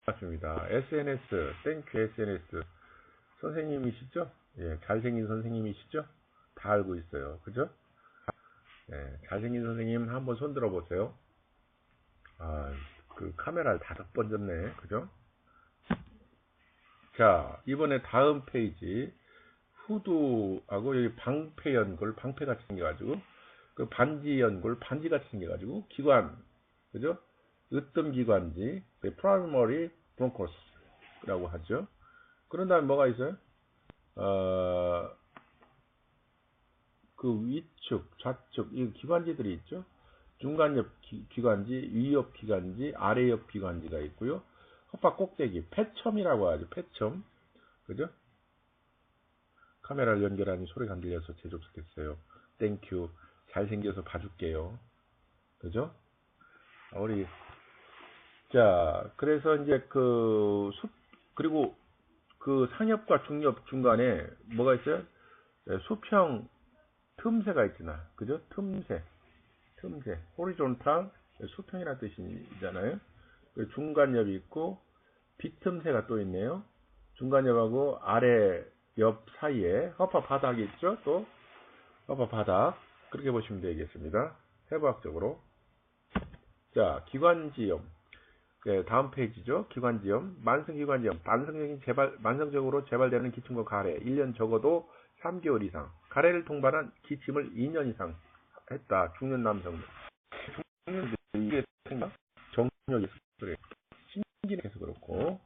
반갑습니다. SNS, 땡큐 SNS 선생님이시죠? 예, 잘생긴 선생님이시죠? 다 알고 있어요. 그죠? 예, 잘생긴 선생님 한번 손 들어보세요. 아, 그 카메라를 5번 졌네. 그죠? 자, 이번에 다음 페이지 후드하고 여기 방패 연골, 방패같이 생겨가지고 그 반지 연골, 반지같이 생겨가지고 기관, 그죠? 으뜸 기관지, 프라이머리 브론코스라고 하죠. 그런 다음에 뭐가 있어요? 어, 그 위축, 좌측, 이 기관지들이 있죠. 중간옆 기관지, 위옆 기관지, 아래옆 기관지가 있고요. 헛박 꼭대기, 패첨이라고 하죠. 패첨. 그죠? 카메라를 연결하니 소리가 안 들려서 재접속했어요. 땡큐. 잘생겨서 봐줄게요. 그죠? 우리, 자, 그래서 이제 그리고 그 상엽과 중엽 중간에 뭐가 있어요? 수평 틈새가 있잖아. 그죠? 틈새. 호리존탈 수평이라는 뜻이잖아요. 중간엽이 있고 비틈새가 또 있네요. 중간엽하고 아래 옆 사이에 허파 바닥이 있죠. 또 허파 바닥 그렇게 보시면 되겠습니다. 해부학적으로. 자, 기관지염. 네, 다음 페이지죠. 기관지염. 만성기관지염. 만성적으로 재발되는 기침과 가래. 1년 적어도 3개월 이상. 가래를 동반한 기침을 2년 이상 했다. 중년 남성. 중년들이 이게 생각? 정력이 그래. 신기능에서 그렇고.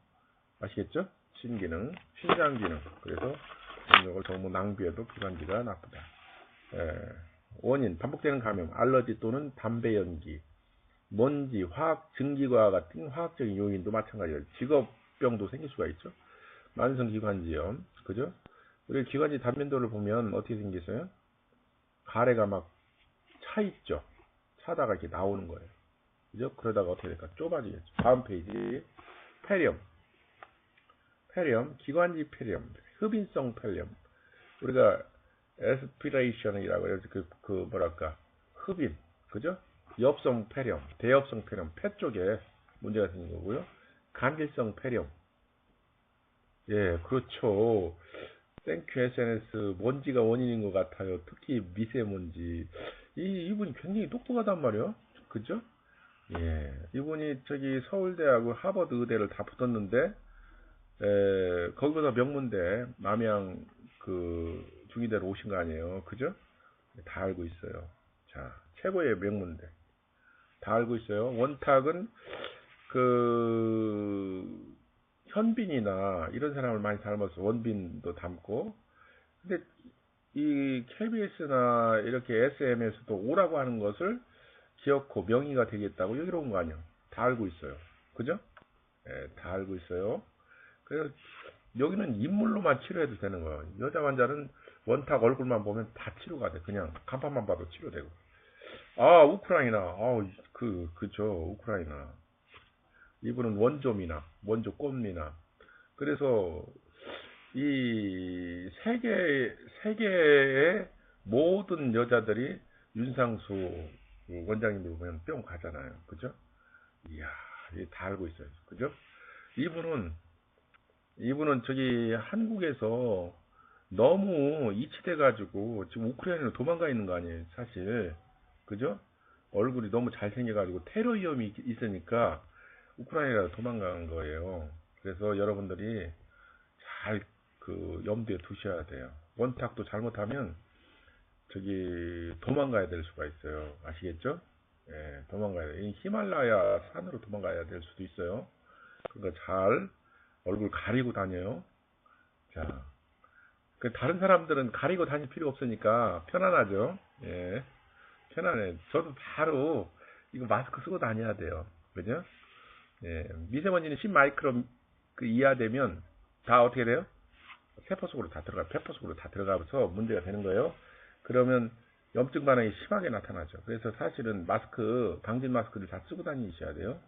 아시겠죠? 신기능, 신장기능. 그래서 이걸 너무 낭비해도 기관지가 나쁘다. 원인, 반복되는 감염, 알러지 또는 담배 연기, 먼지, 화학 증기과 같은 화학적인 요인도 마찬가지예요. 직업병도 생길 수가 있죠. 만성기관지염, 그죠? 우리 기관지 단면도를 보면 어떻게 생겼어요? 가래가 막 차 있죠. 차다가 이렇게 나오는 거예요. 그죠? 그러다가 어떻게 될까? 좁아지겠죠. 다음 페이지. 폐렴, 기관지 폐렴, 흡인성 폐렴. 우리가 에스피레이션이라고 해서 뭐랄까, 흡인, 그죠? 엽성 폐렴, 대엽성 폐렴, 폐 쪽에 문제가 생긴 거고요. 간질성 폐렴. 예, 그렇죠. 땡큐 SNS, 먼지가 원인인 것 같아요. 특히 미세먼지. 이분이 굉장히 똑똑하단 말이에요. 그죠? 예, 이분이 저기 서울대하고 하버드 의대를 다 붙었는데, 거기보다 명문대, 남양 중의대로 오신 거 아니에요. 그죠? 다 알고 있어요. 자, 최고의 명문대. 다 알고 있어요. 원탁은 현빈이나 이런 사람을 많이 닮았어. 원빈도 닮고. 근데 이 KBS나 이렇게 SM에서도 오라고 하는 것을 기어코 명의가 되겠다고 여기로 온 거 아니에요. 다 알고 있어요. 그죠? 예, 다 알고 있어요. 그래서 여기는 인물로만 치료해도 되는 거예요. 여자 환자는 원탁 얼굴만 보면 다 치료가 돼. 그냥 간판만 봐도 치료되고. 아, 우크라이나. 그죠. 우크라이나. 이분은 원조 꽃미나. 그래서 이 세계의 모든 여자들이 윤상수 원장님들 보면 뿅 가잖아요. 그죠? 이야, 다 알고 있어요. 그죠? 이분은 저기 한국에서 너무 이치돼가지고 지금 우크라이나로 도망가 있는 거 아니에요, 사실. 그죠? 얼굴이 너무 잘생겨가지고 테러 위험이 있으니까 우크라이나로 도망간 거예요. 그래서 여러분들이 잘 염두에 두셔야 돼요. 원탁도 잘못하면 저기 도망가야 될 수가 있어요. 아시겠죠? 예, 도망가야 돼. 히말라야 산으로 도망가야 될 수도 있어요. 그러니까 잘 얼굴 가리고 다녀요. 자, 다른 사람들은 가리고 다닐 필요 없으니까 편안하죠. 예, 편안해. 저도 바로 이거 마스크 쓰고 다녀야 돼요. 그죠? 예, 미세먼지는 10마이크론 이하 되면 다 어떻게 돼요? 세포 속으로 다 들어가, 폐포 속으로 다 들어가서 문제가 되는 거예요. 그러면 염증 반응이 심하게 나타나죠. 그래서 사실은 방진 마스크를 다 쓰고 다니셔야 돼요.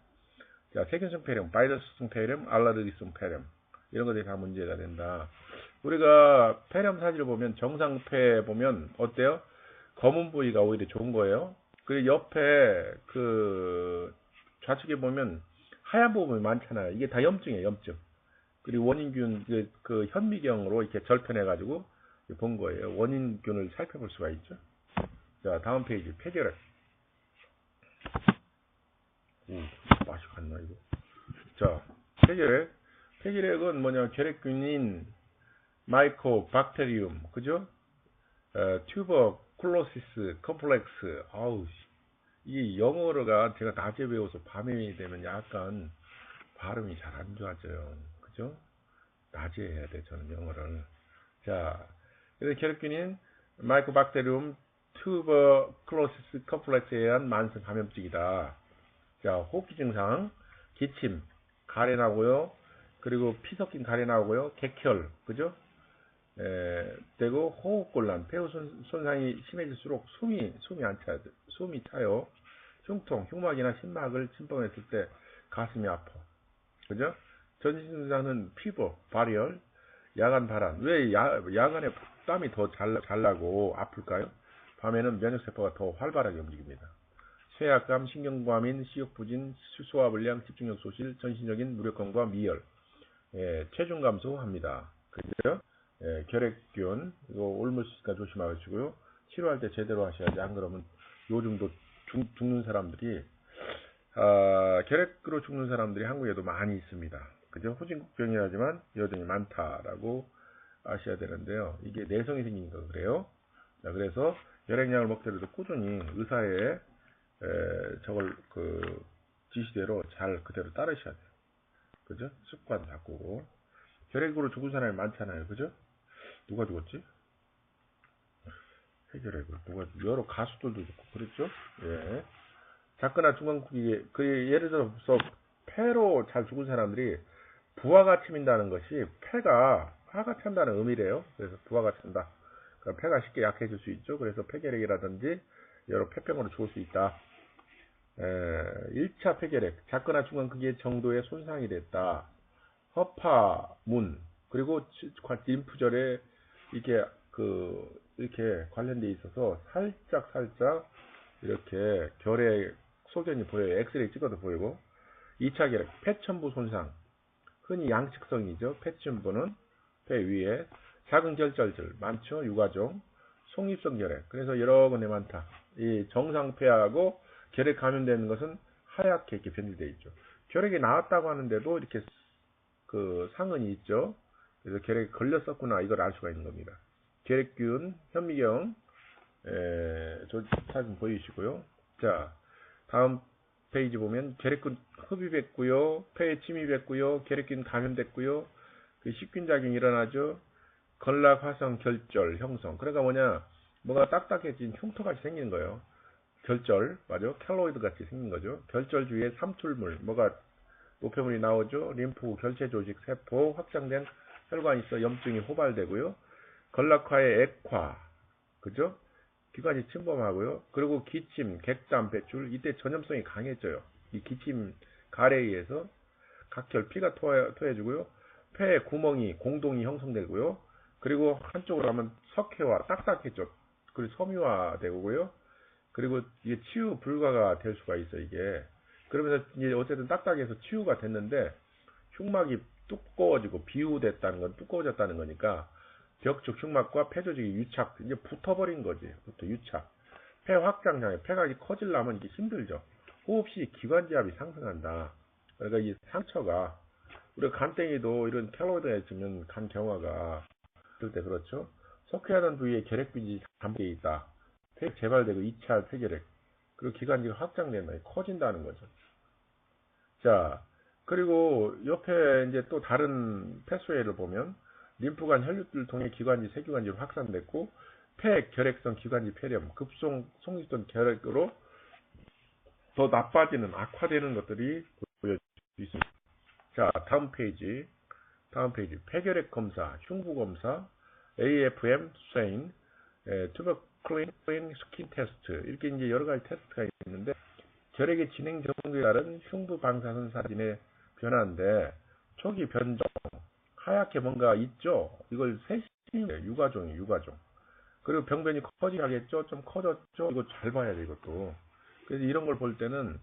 자, 세균성 폐렴, 바이러스성 폐렴, 알레르기성 폐렴. 이런 것들이 다 문제가 된다. 우리가 폐렴 사진을 보면 정상폐 보면 어때요? 검은 부위가 오히려 좋은 거예요. 그리고 옆에 좌측에 보면 하얀 부분이 많잖아요. 이게 다 염증이에요, 염증. 그리고 원인균, 그 현미경으로 이렇게 절편해가지고 본 거예요. 원인균을 살펴볼 수가 있죠. 자, 다음 페이지, 폐결핵. 오, 맛이 갔나, 이거. 자, 폐결핵. 폐결핵은 뭐냐, 결핵균인 마이코박테리움, 그죠? 튜버클로시스 컴플렉스. 아우, 이 영어가 제가 낮에 배워서 밤에 되면 약간 발음이 잘 안 좋아져요. 그죠? 낮에 해야 돼, 저는 영어를. 자, 그래서 결핵균인 마이코박테리움 튜버클로시스 컴플렉스에 의한 만성 감염증이다. 자, 호흡기 증상, 기침, 가래 나고요. 그리고 피 섞인 가래 나오고요. 객혈, 그죠? 되고 호흡곤란, 폐후 손상이 심해질수록 숨이 차요. 흉통, 흉막이나 심막을 침범했을 때 가슴이 아파. 그죠? 전신 증상은 피부, 발열, 야간 발한. 왜 야간에 땀이 더 잘 나고 아플까요? 밤에는 면역세포가 더 활발하게 움직입니다. 쇠약감, 신경과민, 식욕부진, 소화불량, 집중력 소실, 전신적인 무력감과 미열, 체중 감소합니다. 그죠? 결핵균, 이거 옮을 수 있으니까 조심하시고요. 치료할 때 제대로 하셔야지. 안 그러면 요즘도 죽는 사람들이, 결핵으로 죽는 사람들이 한국에도 많이 있습니다. 그죠? 후진국병이라지만 여전히 많다라고 아셔야 되는데요. 이게 내성이 생기니까 그래요. 자, 그래서 열액약을 먹더라도 꾸준히 의사의 저걸 지시대로 잘 그대로 따르셔야 돼요. 그죠? 습관 바꾸고. 결핵으로 죽은 사람이 많잖아요. 그죠? 누가 죽었지? 폐결핵으로 여러 가수들도 죽고 그랬죠? 예. 작거나 중간국이 예를 들어서 폐로 잘 죽은 사람들이 부하가 침인다는 것이 화가 찬다는 의미래요. 그래서 부하가 찬다. 그러니까 폐가 쉽게 약해질 수 있죠. 그래서 폐결핵이라든지 여러 폐병으로 죽을 수 있다. 1차 폐결핵, 작거나 중간크기의 정도의 손상이 됐다. 허파문, 그리고 림프절에 이렇게 관련돼 있어서 살짝 이렇게 결의 소견이 보여요. 엑스레이 찍어도 보이고. 2차 결핵, 폐천부 손상. 흔히 양측성이죠. 폐천부는 폐 위에. 작은 결절들 많죠. 유가종. 속립성 결핵. 그래서 여러 군데 많다. 이 정상폐하고 결핵 감염되는 것은 하얗게 이렇게 변질되어 있죠. 결핵이 나왔다고 하는데도 이렇게 상흔이 있죠. 그래서 결핵이 걸렸었구나. 이걸 알 수가 있는 겁니다. 결핵균, 현미경, 사진 보이시고요. 자, 다음 페이지 보면 결핵균 흡입했고요. 폐에 침입했고요. 결핵균 감염됐고요. 식균작용이 일어나죠. 건락, 화성, 결절, 형성. 그러니까 뭐가 딱딱해진 흉터같이 생기는 거예요. 결절, 맞아. 켈로이드 같이 생긴 거죠. 결절 주위에 삼출물, 노폐물이 나오죠. 림프, 결체 조직, 세포, 확장된 혈관이 있어 염증이 호발되고요. 건락화의 액화, 그죠? 기관지 침범하고요. 그리고 기침, 객담 배출, 이때 전염성이 강해져요. 이 기침, 가래에 의해서 각혈, 피가 토해지고요. 폐에 구멍이, 공동이 형성되고요. 그리고 한쪽으로 가면 석회화, 딱딱해져. 그리고 섬유화되고요. 그리고 이게 치유 불가가 될 수가 있어, 이게. 그러면서 이제 어쨌든 딱딱해서 치유가 됐는데 흉막이 두꺼워지고 비유됐다는 건 두꺼워졌다는 거니까 벽쪽 흉막과 폐 조직이 유착, 이제 붙어버린 거지. 유착. 폐 확장 장애, 폐가 커지려면 이게 힘들죠. 호흡시 기관지압이 상승한다. 그러니까 이 상처가 우리가 간땡이도 이런 켈로이드가 있으면 간 경화가 그럴 때 그렇죠. 석회하던 부위에 결핵균이 잠겨 있다. 폐 재발되고 2차 폐결핵. 그리고 기관지가 확장된다. 커진다는 거죠. 자, 그리고 옆에 이제 또 다른 폐소해를 보면 림프관 혈류를 통해 기관지, 세기관지로 확산됐고 폐 결핵성 기관지 폐렴, 속립성 결핵으로 더 나빠지는 악화되는 것들이 보여질 수 있습니다. 자, 다음 페이지. 폐결핵 검사, 흉부 검사, AFM, 수세인, 투버클린 스킨 테스트 이렇게 이제 여러 가지 테스트가 있는데 결핵의 진행 정도에 따른 흉부 방사선 사진의 변화인데 초기 변종, 하얗게 뭔가 있죠. 이걸 유가종이에요. 유가종. 그리고 병변이 커지게 하겠죠. 좀 커졌죠. 이거 잘 봐야 돼 이것도. 그래서 이런 걸 볼 때는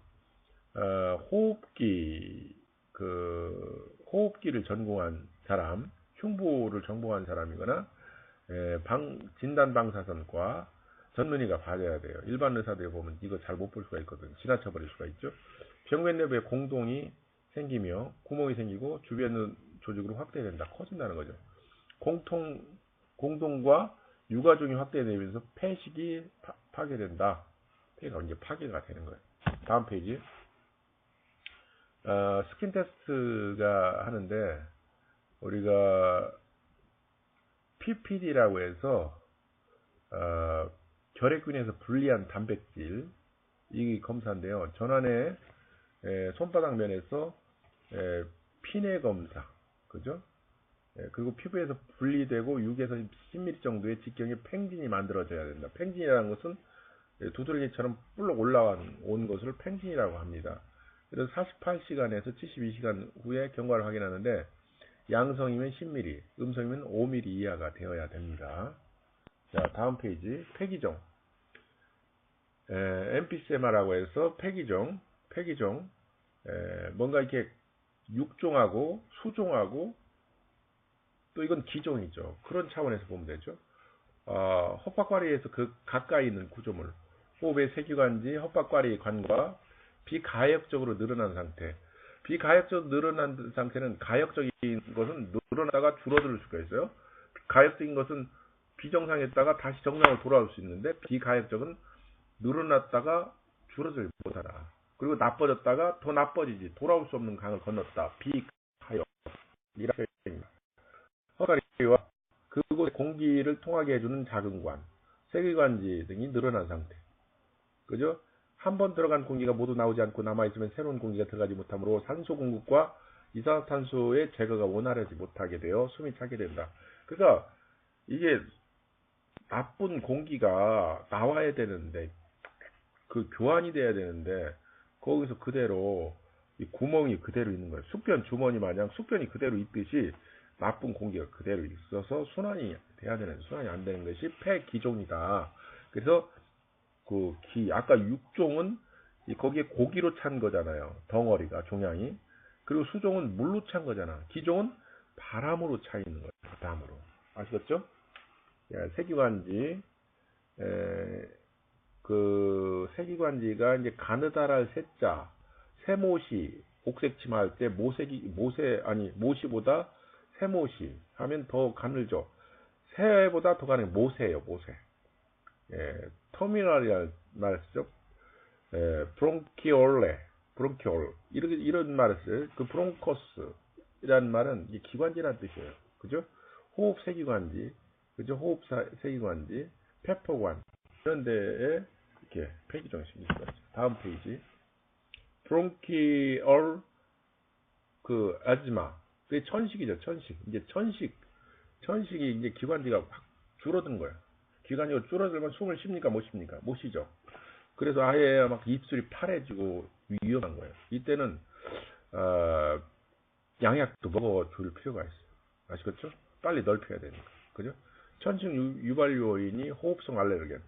호흡기 그 호흡기를 전공한 사람, 흉부를 전공한 사람이거나 진단 방사선과 전문의가 봐줘야 돼요. 일반 의사들이 보면 이거 잘 못 볼 수가 있거든요. 지나쳐 버릴 수가 있죠. 병변 내부에 공동이 생기며 구멍이 생기고 주변 조직으로 확대된다, 커진다는 거죠. 공동과 유가종이 확대되면서 폐식이 파괴된다. 폐가 이제 파괴가 되는 거예요. 다음 페이지. 스킨 테스트가 하는데 우리가 PPD라고 해서 결핵균에서 분리한 단백질 이 검사인데요. 전환의 손바닥 면에서 피내 검사, 그죠? 그리고 피부에서 분리되고 6에서 10mm 정도의 직경의 팽진이 만들어져야 된다. 팽진이라는 것은 두드러기처럼 불러 올라온 것을 팽진이라고 합니다. 그래서 48시간에서 72시간 후에 경과를 확인하는데 양성이면 10mm, 음성이면 5mm 이하가 되어야 됩니다. 자, 다음 페이지. 폐기종. emphysema라고 해서 폐기종, 뭔가 이렇게 육종하고 수종하고 또 이건 기종이죠. 그런 차원에서 보면 되죠. 헛박과리에서 그 가까이 있는 구조물, 호흡의 세기관지 헛박과리 관과 비가역적으로 늘어난 상태. 비가역적으로 늘어난 상태는 가역적인 것은 늘어나다가 줄어들 수가 있어요. 가역적인 것은 비정상했다가 다시 정상으로 돌아올 수 있는데 비가역적은 늘어났다가 줄어들지 못하다. 그리고 나빠졌다가 더 나빠지지. 돌아올 수 없는 강을 건넜다. 비가역. 이라고 합니다. 헛박과리와 그곳의 공기를 통하게 해주는 자금관, 세기관지 등이 늘어난 상태. 그죠? 한 번 들어간 공기가 모두 나오지 않고 남아있으면 새로운 공기가 들어가지 못하므로 산소 공급과 이산화탄소의 제거가 원활하지 못하게 되어 숨이 차게 된다. 그러니까 이게 나쁜 공기가 나와야 되는데 그 교환이 돼야 되는데 거기서 그대로 이 구멍이 그대로 있는 거예요. 숙변 주머니 마냥 숙변이 그대로 있듯이 나쁜 공기가 그대로 있어서 순환이 돼야 되는데 순환이 안 되는 것이 폐기종이다. 그래서 아까 육종은 거기에 고기로 찬 거잖아요. 덩어리가, 종양이. 그리고 수종은 물로 찬 거잖아. 기종은 바람으로 차 있는 거예요. 바람으로. 아시겠죠? 세기관지, 그 세기관지가 이제 가느다랄 세자, 세모시, 옥색 치마 할 때 모시보다 세모시 하면 더 가늘죠. 새보다 더 가늘, 모세예요, 모세. 터미널이라는 말을 쓰죠. 브론키올레, 이런 말을 써요. 그 브론코스이라는 말은 기관지라는 뜻이에요. 그죠? 호흡 세기관지, 그죠? 호흡 세기관지, 페퍼관 이런 데에 이렇게 폐기종이 생길 수가 있어요. 다음 페이지. 브론키올 아즈마. 그게 천식이죠, 천식. 이제 천식이 이제 기관지가 확 줄어든 거예요. 기관지가 줄어들면 숨을 쉽니까 못 쉽니까? 못 쉬죠. 그래서 아예 막 입술이 파래지고 위험한 거예요. 이때는 양약도 먹어줄 필요가 있어요. 아시겠죠? 빨리 넓혀야 되니까. 그죠? 천식 유발 요인이 호흡성 알레르겐,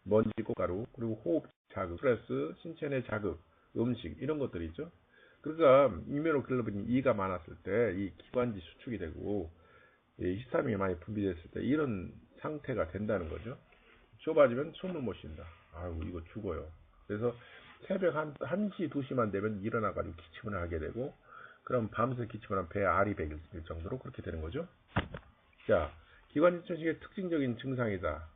먼지 꽃가루, 그리고 호흡 자극, 스트레스, 신체 내 자극, 음식 이런 것들이죠. 그러니까 이뮤노글로빈이 E가 많았을 때 이 기관지 수축이 되고 히스타민이 많이 분비됐을 때 이런 상태가 된다는 거죠. 좁아지면 숨을 못 쉰다. 아이고 이거 죽어요. 그래서 새벽 1시 2시만 되면 일어나가지고 기침을 하게 되고 그럼 밤새 기침을 하면 배에 알이 배길 정도로 그렇게 되는 거죠. 자, 기관지 천식의 특징적인 증상이다.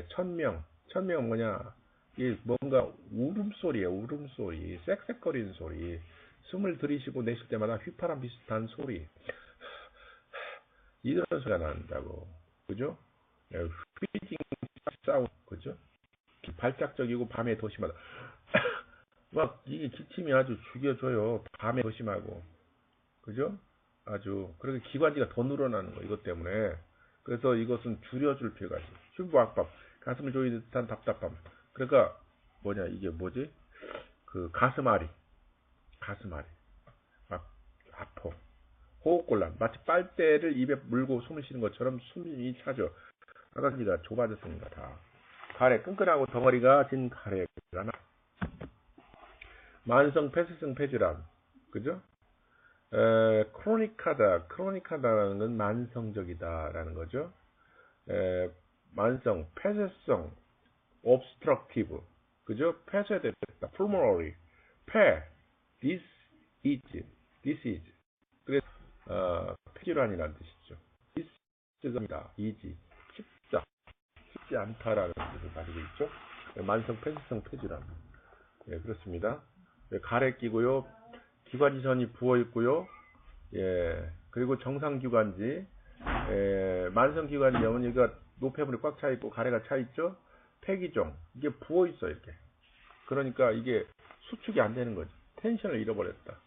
천명은 뭐냐? 이게 뭔가 울음소리예요. 울음소리, 쌕쌕거리는 소리, 숨을 들이쉬고 내쉴 때마다 휘파람 비슷한 소리, 이런 소리가 난다고. 그죠? 휘징 사운드, 그죠? 발작적이고 밤에 더 심하다. 막 이게 기침이 아주 죽여줘요. 밤에 더 심하고, 그죠? 아주 그렇게 기관지가 더 늘어나는 거 이것 때문에. 그래서 이것은 줄여줄 필요가 있어요. 흉부압박, 가슴을 조이는 듯한 답답함. 그러니까 이게 뭐지? 그 가슴앓이 막 아파. 호흡곤란, 마치 빨대를 입에 물고 숨을 쉬는 것처럼 숨이 차죠. 하단지가 좁아졌습니다. 다. 가래, 끈끈하고 덩어리가 진 가래가 나. 만성 폐쇄성 폐질환, 그죠? 크로닉하다라는 건 만성적이다라는 거죠. 만성, 폐쇄성, obstructive, 그죠? 폐쇄됐다, pulmonary, 폐, disease. 그래서 폐질환이라는 뜻이죠. disease입니다. 쉽지 않다라는 뜻을 가지고 있죠. 만성 폐쇄성 폐질환. 예, 그렇습니다. 가래 끼고요, 기관지선이 부어 있고요. 예, 그리고 정상기관지, 만성기관지염은 여기가 노폐물이 꽉 차 있고 가래가 차 있죠. 폐기종, 이게 부어 있어 이렇게. 그러니까 이게 수축이 안 되는 거죠. 텐션을 잃어버렸다.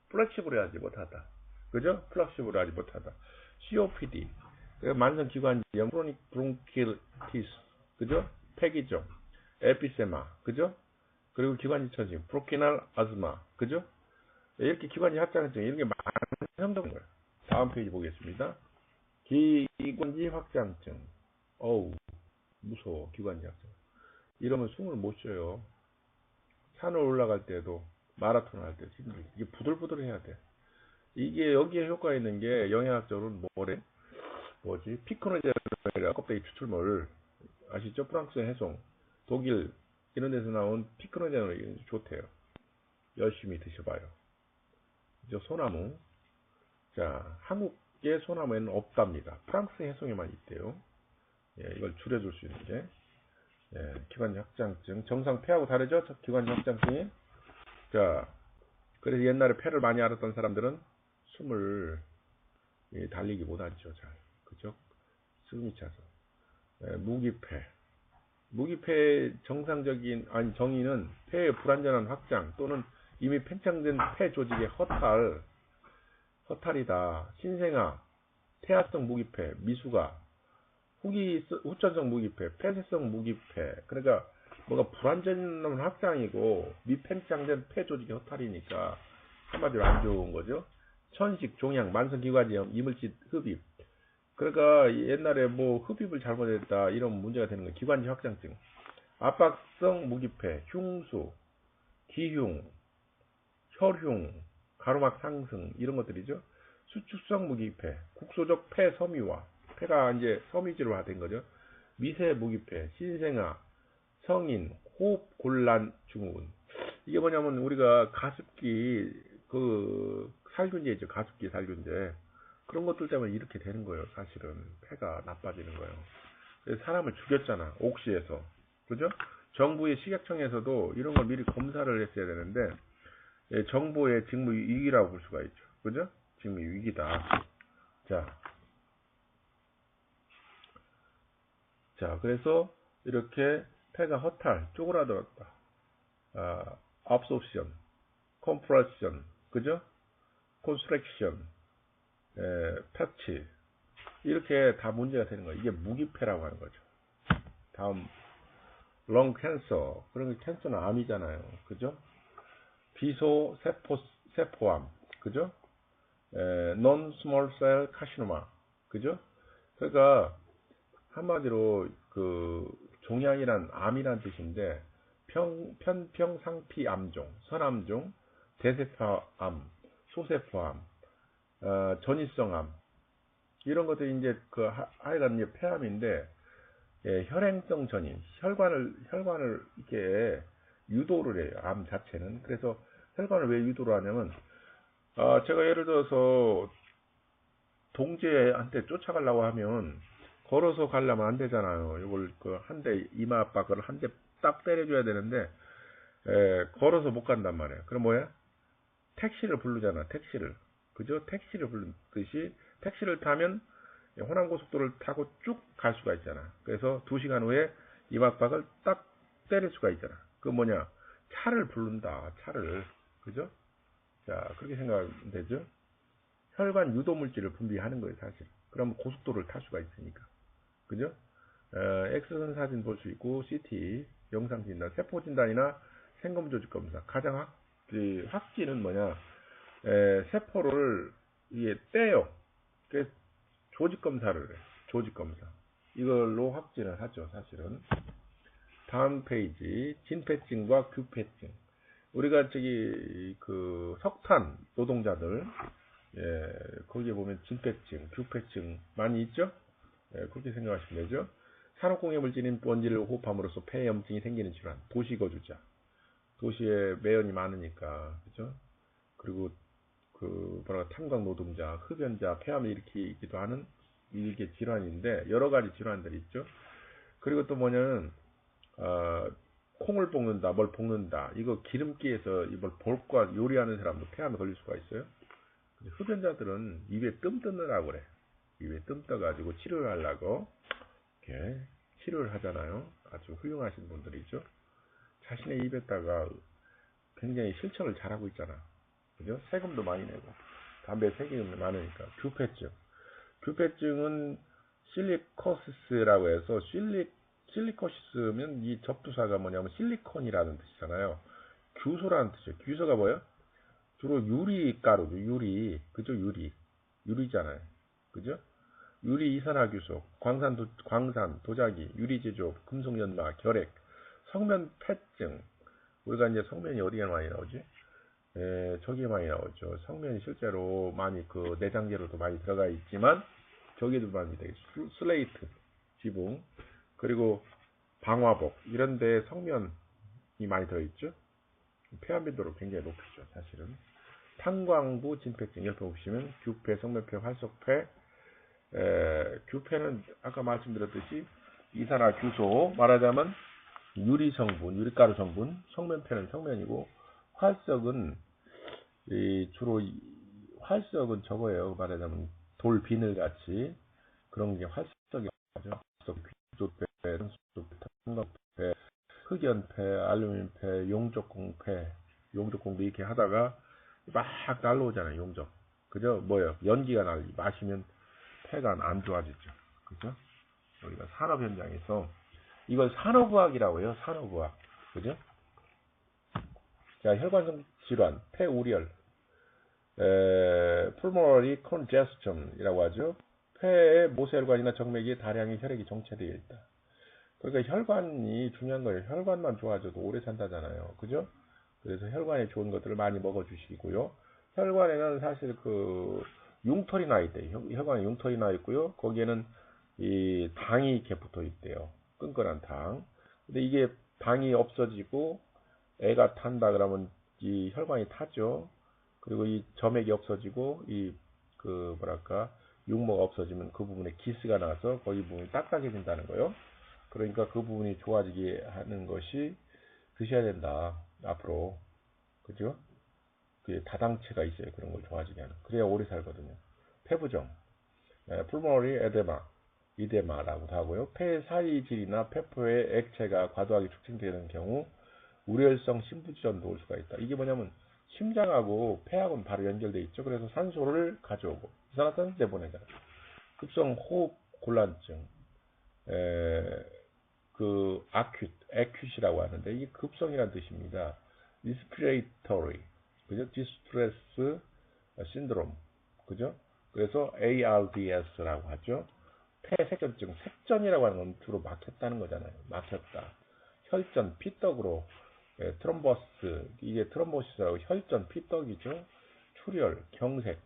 플렉시블하지 못하다. 그죠? 플렉시블하지 못하다. COPD, 만성기관지염, 크로닉 브론키티스, 그죠? 폐기종, 에피세마, 그죠? 그리고 기관지 처짐, 프로키날 아즈마, 그죠? 이렇게 기관지 확장증, 이런 게 만성적인 거예요. 다음 페이지 보겠습니다. 기관지 확장증. 어우, 무서워, 기관지 확장. 이러면 숨을 못 쉬어요. 산을 올라갈 때도, 마라톤 할 때도 힘들어. 이게 부들부들 해야 돼. 이게 여기에 효과 있는 게 영양학적으로는 피크노제놀이라 껍데기 추출물. 아시죠? 프랑스 해송, 독일, 이런 데서 나온 피크노제놀이 좋대요. 열심히 드셔봐요. 소나무. 자, 한국의 소나무에는 없답니다. 프랑스 해송에만 있대요. 예, 이걸 줄여줄 수 있는 게. 예, 기관지 확장증. 정상 폐하고 다르죠? 기관지 확장증이. 자, 그래서 옛날에 폐를 많이 앓았던 사람들은 숨을 달리기 못하죠. 잘. 그죠? 숨이 차서. 예, 무기폐. 무기폐 정의는 폐의 불완전한 확장 또는 이미 팽창된 폐 조직의 허탈이다. 신생아, 태아성 무기폐, 미숙아, 후천성 무기폐, 폐쇄성 무기폐. 그러니까 뭔가 불완전한 확장이고 미팽창된 폐 조직의 허탈이니까 한마디로 안 좋은 거죠. 천식, 종양, 만성기관지염, 이물질 흡입. 그러니까 옛날에 흡입을 잘못했다 이런 문제가 되는 거예요. 기관지 확장증. 압박성 무기폐, 흉수, 기흉, 혈흉, 가로막 상승 이런 것들이죠. 수축성 무기폐, 국소적 폐 섬유화, 폐가 이제 섬유질화된 거죠. 미세 무기폐, 신생아, 성인, 호흡 곤란 증후군. 이게 뭐냐면 우리가 가습기 살균제 있죠. 가습기 살균제. 그런 것들 때문에 이렇게 되는 거예요. 사실은 폐가 나빠지는 거예요. 그래서 사람을 죽였잖아. 옥시에서. 그죠? 정부의 식약청에서도 이런 걸 미리 검사를 했어야 되는데 정부의 직무위기라고 볼 수가 있죠. 그죠? 직무위기다. 자, 그래서 이렇게 폐가 허탈, 쪼그라들었다. absorption, compression, 그죠? constriction, 패치. 이렇게 다 문제가 되는 거예요. 이게 무기폐라고 하는 거죠. 다음, 롱 캔서. 그런 게 캔서는 암이잖아요. 그죠? 비소 세포암. 그죠? non small cell carcinoma. 그죠? 그러니까 한마디로 종양이란 암이란 뜻인데 편평상피암종, 선암종, 대세포암, 소세포암, 전이성암 이런 것들이 이제 하여간 이제 폐암인데 혈행성 전이 혈관을 이렇게 유도를 해요. 암 자체는. 그래서 혈관을 왜 유도를 하냐면 제가 예를 들어서 동지한테 쫓아가려고 하면 걸어서 가려면 안 되잖아요. 이걸 한 대 이마 압박을 한 대 딱 때려줘야 되는데 걸어서 못 간단 말이에요. 그럼 뭐야? 택시를 부르잖아. 택시를. 그죠? 택시를 부르듯이 택시를 타면 호남고속도로를 타고 쭉 갈 수가 있잖아. 그래서 2시간 후에 이마 압박을 딱 때릴 수가 있잖아. 그 뭐냐? 차를 부른다. 차를. 그죠? 자, 그렇게 생각하면 되죠? 혈관 유도 물질을 분비하는 거예요, 사실. 그럼 고속도로를 탈 수가 있으니까. 그죠? 엑스선 사진 볼 수 있고, CT, 영상 진단, 세포 진단이나 생검 조직 검사. 가장 확진은 뭐냐? 세포를 이게 떼요. 그래서 조직 검사를 해. 조직 검사. 이걸로 확진을 하죠, 사실은. 다음 페이지, 진폐증과 규폐증. 우리가 석탄 노동자들, 예, 거기에 보면 진폐증, 규폐증 많이 있죠? 예, 그렇게 생각하시면 되죠. 산업공해 물질인 먼지를 호흡함으로써 폐 염증이 생기는 질환, 도시거주자. 도시에 매연이 많으니까, 그죠? 그리고 탄광 노동자, 흡연자, 폐암을 일으키기도 하는 이게 질환인데, 여러 가지 질환들이 있죠. 그리고 또 뭐냐면, 어, 콩을 볶는다, 뭘 볶는다. 이거 기름기에서 이걸 볼과 요리하는 사람도 폐암에 걸릴 수가 있어요. 흡연자들은 입에 뜸 뜯느라고 그래. 입에 뜸 떠가지고 치료를 하려고 이렇게 치료를 하잖아요. 아주 훌륭하신 분들이죠. 자신의 입에다가 굉장히 실천을 잘하고 있잖아. 그죠? 세금도 많이 내고 담배 세금이 많으니까. 규폐증. 규폐증은 실리코시스라고 해서 실리코시스면 이 접두사가 뭐냐면 실리콘이라는 뜻이잖아요. 규소라는 뜻이에요. 규소가 뭐예요? 주로 유리가루죠. 유리. 그죠? 유리잖아요. 그죠? 유리 이산화규소, 광산, 도자기, 유리제조, 금속연마, 결핵, 성면폐증. 우리가 이제 성면이 어디에 많이 나오지? 저기에 많이 나오죠. 성면이 실제로 많이 그 내장재로도 많이 들어가 있지만 저기도 많이 되겠죠. 슬레이트, 지붕, 그리고 방화복 이런 데 성면이 많이 들어있죠. 폐암 빈도로 굉장히 높죠. 사실은. 탄광부 진폐증 옆에 보시면 규폐, 성면폐, 활석폐. 규폐는 아까 말씀드렸듯이 이산화규소, 말하자면 유리 성분, 유리가루 성분. 성면폐는 성면이고, 활석은 주로 활석은 저거예요. 말하자면 돌 비늘 같이 그런 게 활석이 맞죠. 귀족폐, 산소폐, 탄광폐, 흑연폐, 알루미늄폐, 용적공폐, 용적공도 이렇게 하다가 막 날라오잖아요. 용적. 그죠? 뭐예요? 연기가 마시면 폐가 안 좋아지죠. 그죠? 우리가 산업 현장에서 이걸 산업의학이라고 해요. 산업의학. 그죠? 자, 혈관성 질환, 폐우열, pulmonary congestion이라고 하죠. 폐의 모세혈관이나 정맥에 다량의 혈액이 정체되어 있다. 그러니까 혈관이 중요한 거예요. 혈관만 좋아져도 오래 산다잖아요. 그죠? 그래서 혈관에 좋은 것들을 많이 먹어주시고요. 혈관에는 사실 융털이 나 있대요. 혈관에 융털이 나 있고요. 거기에는 이 당이 이렇게 붙어 있대요. 끈끈한 당. 근데 이게 당이 없어지고 애가 탄다 그러면 이 혈관이 타죠. 그리고 이 점액이 없어지고 육모가 없어지면 그 부분에 기스가 나서 거기 부분이 딱딱해진다는 거예요. 그러니까 그 부분이 좋아지게 하는 것이 드셔야 된다. 앞으로. 그죠? 그 다당체가 있어요. 그런 걸 좋아지게 하는. 그래야 오래 살거든요. 폐부종, pulmonary edema, 이데마라고도 하고요. 폐 사이질이나 폐포의 액체가 과도하게 축적되는 경우 우려성 심부전도 올 수가 있다. 이게 뭐냐면 심장하고 폐하고는 바로 연결돼 있죠. 그래서 산소를 가져오고 이산화탄소 내보내잖아요. 급성 호흡 곤란증, acute, acut이라고 하는데 이게 급성이라는 뜻입니다. respiratory, 그죠? distress syndrome, 그죠? 그래서 ARDS라고 하죠. 폐색전증, 색전이라고 하는 건 주로 막혔다는 거잖아요. 막혔다. 혈전, 피떡으로, 트럼버스, 이게 트럼보시스라고 혈전, 피떡이죠. 출혈, 경색,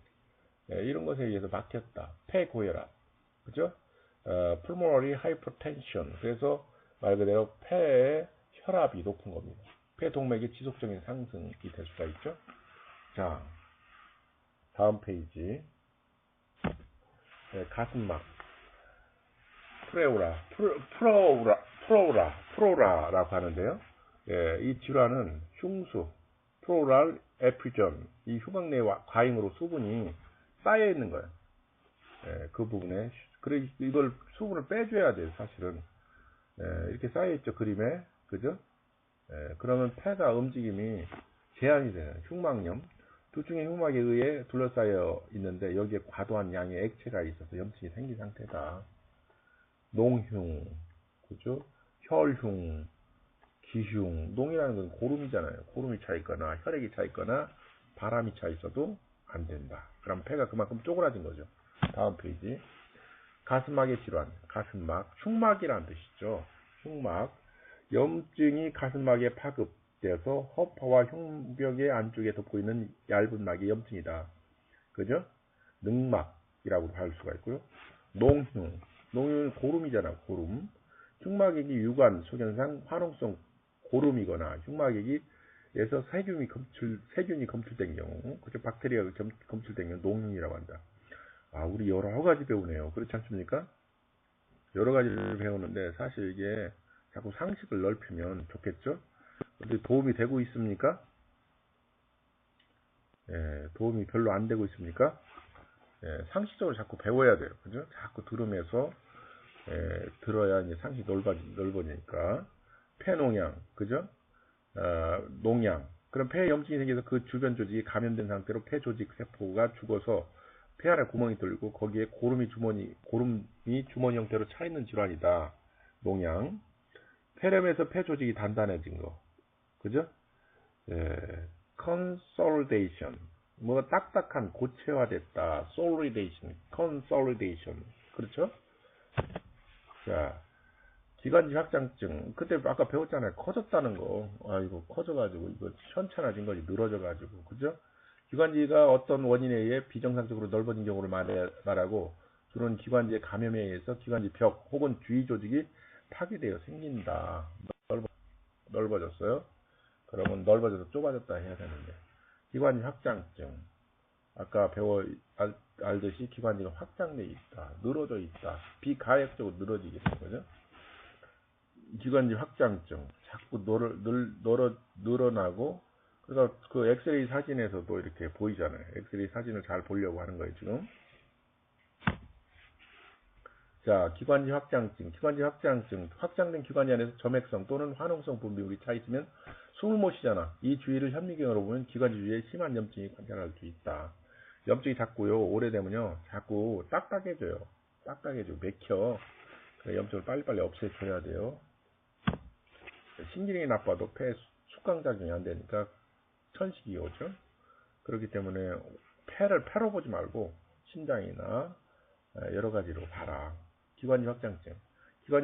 이런 것에 의해서 막혔다. 폐고혈압, 그죠? pulmonary hypertension, 그래서 말 그대로 폐의 혈압이 높은 겁니다. 폐 동맥의 지속적인 상승이 될 수가 있죠. 자, 다음 페이지. 가슴막, 프로라라고 하는데요. 이 질환은 흉수, 프로랄 에피전, 이 후각 내 과잉으로 수분이 쌓여 있는 거예요. 그 부분에. 그래, 이걸 수분을 빼줘야 돼요, 사실은. 이렇게 쌓여 있죠, 그림에. 그죠? 그러면 폐가 움직임이 제한이 돼요. 흉막염. 두중의 흉막에 의해 둘러싸여 있는데 여기에 과도한 양의 액체가 있어서 염증이 생긴 상태다. 농흉, 그죠? 혈흉, 기흉. 농이라는 건 고름이잖아요. 고름이 차 있거나 혈액이 차 있거나 바람이 차 있어도 안 된다. 그럼 폐가 그만큼 쪼그라진 거죠. 다음 페이지. 가슴막의 질환, 가슴막, 흉막이라는 뜻이죠. 흉막. 염증이 가슴막에 파급되어서 허파와 흉벽의 안쪽에 덮고 있는 얇은 막이 염증이다. 그죠? 능막이라고 할 수가 있고요. 농흉, 농흉은 고름이잖아, 고름. 흉막액이 유관, 소견상 화농성 고름이거나 흉막액이에서 세균이 검출된 경우, 그죠? 박테리아가 검출된 경우 농흉이라고 한다. 아, 우리 여러 가지 배우네요. 그렇지 않습니까? 여러 가지를 배우는데 사실 이게 자꾸 상식을 넓히면 좋겠죠? 근데 도움이 되고 있습니까? 예, 도움이 별로 안 되고 있습니까? 예, 상식적으로 자꾸 배워야 돼요. 그죠? 자꾸 들으면서 들어야 이제 상식이 넓어지니까. 폐농양, 그죠? 농양. 그럼 폐에 염증이 생겨서 그 주변 조직이 감염된 상태로 폐 조직 세포가 죽어서 폐 안에 구멍이 뚫리고 거기에 고름이 주머니 형태로 차 있는 질환이다. 농양. 폐렴에서 폐 조직이 단단해진 거. 그죠? 예, consolidation. 뭐 딱딱한 고체화됐다. solidation, consolidation. 그렇죠? 자, 기관지 확장증. 그때 아까 배웠잖아요. 커졌다는 거. 아이고, 커져가지고, 이거 현찮아진 거지. 늘어져가지고. 그죠? 기관지가 어떤 원인에 의해 비정상적으로 넓어진 경우를 말하고, 주로는 기관지의 감염에 의해서 기관지 벽 혹은 주위 조직이 파괴되어 생긴다. 넓어졌어요? 그러면 넓어져서 좁아졌다 해야 되는데. 기관지 확장증. 아까 알듯이 기관지가 확장돼 있다. 늘어져 있다. 비가역적으로 늘어지게 되는 거죠. 기관지 확장증, 자꾸 늘어나고, 그래서 그 엑스레이 사진에서도 이렇게 보이잖아요. 엑스레이 사진을 잘 보려고 하는 거예요, 지금. 자, 기관지 확장증, 확장된 기관지 안에서 점액성 또는 화농성 분비물이 차 있으면 숨을 못 쉬잖아. 이 주위를 현미경으로 보면 기관지 주위에 심한 염증이 관찰할 수 있다. 염증이 자꾸요, 오래되면요, 자꾸 딱딱해져요. 맥혀. 그 염증을 빨리빨리 없애줘야 돼요. 신기능이 나빠도 폐 숙강작용이 안 되니까 천식이 오죠. 그렇기 때문에 폐로 보지 말고 심장이나 여러 가지로 봐라. 기관지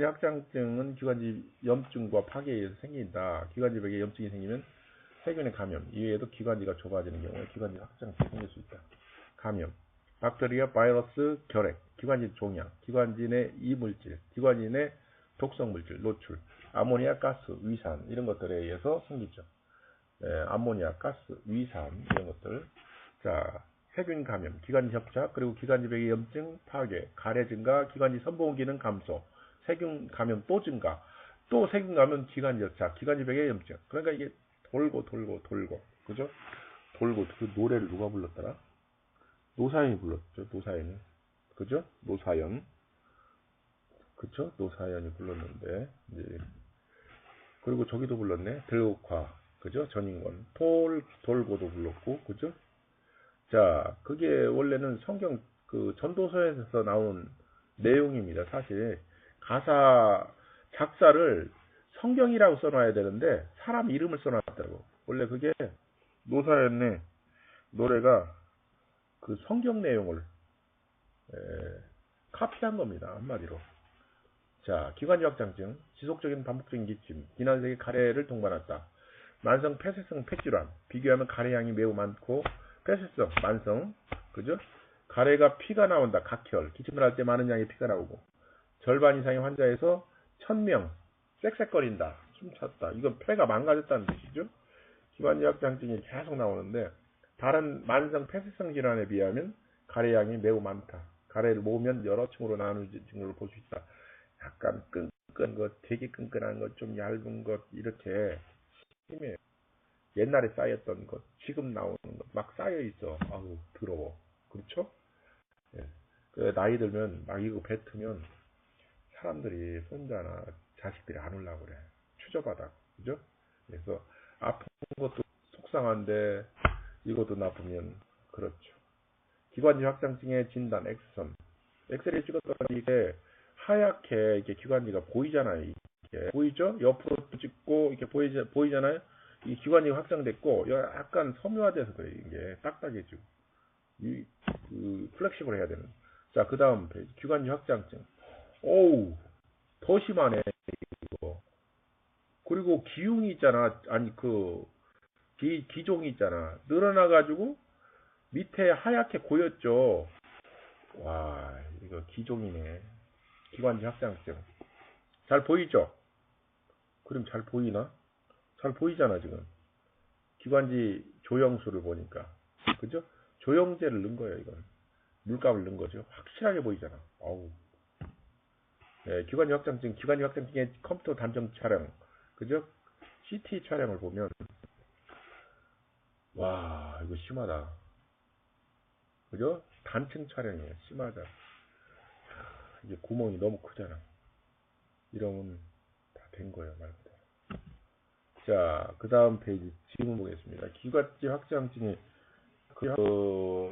확장증은 기관지 염증과 파괴에 의해서 생긴다. 기관지벽에 염증이 생기면 세균의 감염, 이외에도 기관지가 좁아지는 경우에 기관지 확장증이 생길 수 있다. 감염, 박테리아, 바이러스, 결핵, 기관지 종양, 기관지 내 이물질, 기관지 내 독성 물질 노출, 아모니아 가스, 위산 이런 것들에 의해서 생기죠. 아모니아 가스, 위산 이런 것들. 자, 세균 감염, 기관지 협착, 그리고 기관지벽의 염증 파괴, 가래 증가, 기관지 선봉 기능 감소, 세균 감염 또 증가, 또 세균 감염, 기관지 협착, 기관지벽의 염증. 그러니까 이게 돌고, 그죠? 돌고. 그 노래를 누가 불렀더라? 노사연이 불렀죠. 그죠? 노사연. 그쵸? 노사연이 불렀는데, 이제. 그리고 저기도 불렀네. 들국화. 그죠? 전인권. 돌고도 불렀고, 그죠? 자, 그게 원래는 성경, 전도서에서 나온 내용입니다. 사실, 작사를 성경이라고 써놔야 되는데, 사람 이름을 써놨다고. 원래 그게 노사연의 노래가 그 성경 내용을, 카피한 겁니다. 한마디로. 자, 기관지 확장증, 지속적인 반복적인 기침, 기난색의 가래를 동반한다. 만성 폐쇄성 폐질환, 비교하면 가래량이 매우 많고, 폐쇄성, 만성, 그죠? 가래가 피가 나온다, 각혈, 기침을 할 때 많은 양의 피가 나오고, 절반 이상의 환자에서 1000명, 쌕쌕거린다, 숨찼다. 이건 폐가 망가졌다는 뜻이죠? 기관지 확장증이 계속 나오는데, 다른 만성 폐쇄성 질환에 비하면 가래량이 매우 많다. 가래를 모으면 여러 층으로 나누어진 걸 볼 수 있다. 약간 끈끈한 것, 되게 끈끈한 것, 좀 얇은 것, 이렇게 심해요. 옛날에 쌓였던 것, 지금 나오는 것, 막 쌓여 있어. 아우, 더러워. 그렇죠? 예. 그 나이 들면 막 이거 뱉으면 사람들이, 손자나 자식들이 안 오려고 그래. 추저받아. 그죠? 그래서 아픈 것도 속상한데 이것도 나쁘면 그렇죠. 기관지 확장증의 진단, 엑스선. 엑스레이 찍었더니 이게 하얗게 이게 기관지가 보이잖아요. 이게 보이죠? 옆으로 찍고 이렇게 보이잖아요. 이 기관지가 확장됐고 약간 섬유화돼서 그래. 이게 딱딱해지고 플렉시블 해야 되는. 자, 그 다음 페이지. 기관지 확장증. 오우, 더 심하네 이거. 그리고 기흉이 있잖아. 아니 기종이 있잖아. 늘어나가지고 밑에 하얗게 고였죠. 와, 이거 기종이네. 기관지 확장증. 잘 보이죠? 그림 잘 보이나? 잘 보이잖아, 지금. 기관지 조형수를 보니까. 그죠? 조형제를 넣은 거예요, 이건. 물감을 넣은 거죠. 확실하게 보이잖아. 어우. 네, 기관지 확장증, 기관지 확장증의 컴퓨터 단정 촬영. 그죠? CT 촬영을 보면, 와, 이거 심하다. 그죠? 단층 촬영이에요. 심하다. 이게 구멍이 너무 크잖아. 이러면 다 된 거예요, 말 그대로. 자, 그 다음 페이지 질문 보겠습니다. 기관지 확장증의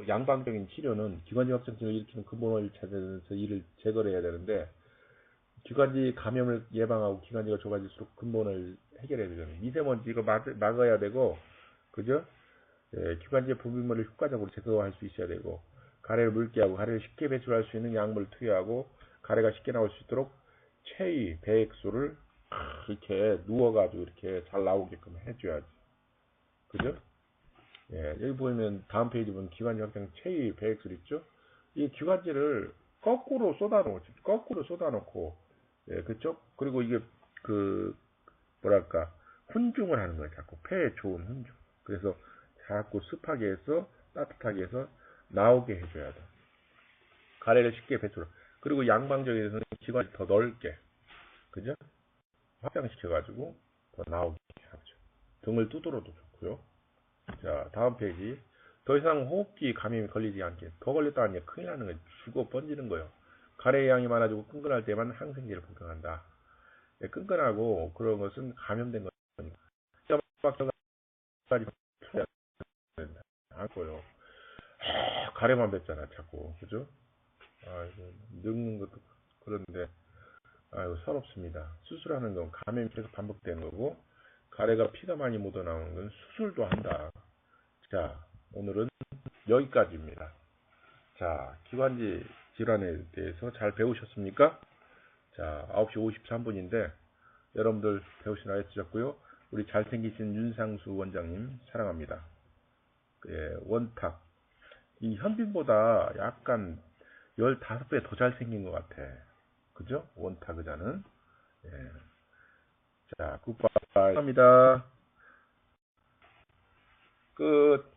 양방적인 치료는 기관지 확장증을 일으키는 근본을 찾아내서 이를 제거를 해야 되는데, 기관지 감염을 예방하고 기관지가 좁아질수록 근본을 해결해야 되잖아요. 미세먼지 이거 막아야 되고, 그죠? 예, 기관지의 분비물을 효과적으로 제거할 수 있어야 되고, 가래를 묽게 하고 가래를 쉽게 배출할 수 있는 약물을 투여하고, 가래가 쉽게 나올 수 있도록 체위, 배액수를 이렇게 누워가지고 이렇게 잘 나오게끔 해줘야지. 그죠? 예, 여기 보면 다음 페이지 보면 기관지 확장 체위, 배액술 있죠? 이 기관지를 거꾸로 쏟아놓고, 예, 그쪽? 그리고 이게 그 뭐랄까 훈중을 하는 거예요. 자꾸 폐에 좋은 훈중. 그래서 자꾸 습하게 해서 따뜻하게 해서 나오게 해줘야 돼. 가래를 쉽게 배출. 그리고 양방적에서는 기관을 더 넓게, 그죠? 확장시켜가지고 더 나오게 하죠. 등을 두드려도 좋고요. 자, 다음 페이지. 더 이상 호흡기 감염이 걸리지 않게. 더 걸렸다 하니 큰일 나는 거예요. 죽어 번지는 거예요. 가래의 양이 많아지고 끈끈할 때만 항생제를 복용한다. 예, 끈끈하고 그런 것은 감염된 거니까. 뼈박혀가지고 풀어야 된다. 안 거요. 가래만 뱉잖아, 자꾸. 그죠? 아이고, 늙는 것도 그런데, 아이고, 서럽습니다. 수술하는 건 감염이 계속 반복되는 거고, 가래가 피가 많이 묻어나오는 건 수술도 한다. 자, 오늘은 여기까지입니다. 자, 기관지 질환에 대해서 잘 배우셨습니까? 자, 9시 53분인데, 여러분들 배우시나요? 드셨고요. 우리 잘생기신 윤상수 원장님, 사랑합니다. 예, 원탁. 이 현빈보다 약간 15배 더 잘생긴 것 같아. 그죠? 원탁 의자는. 예. 자, 굿바이. 감사합니다. 끝.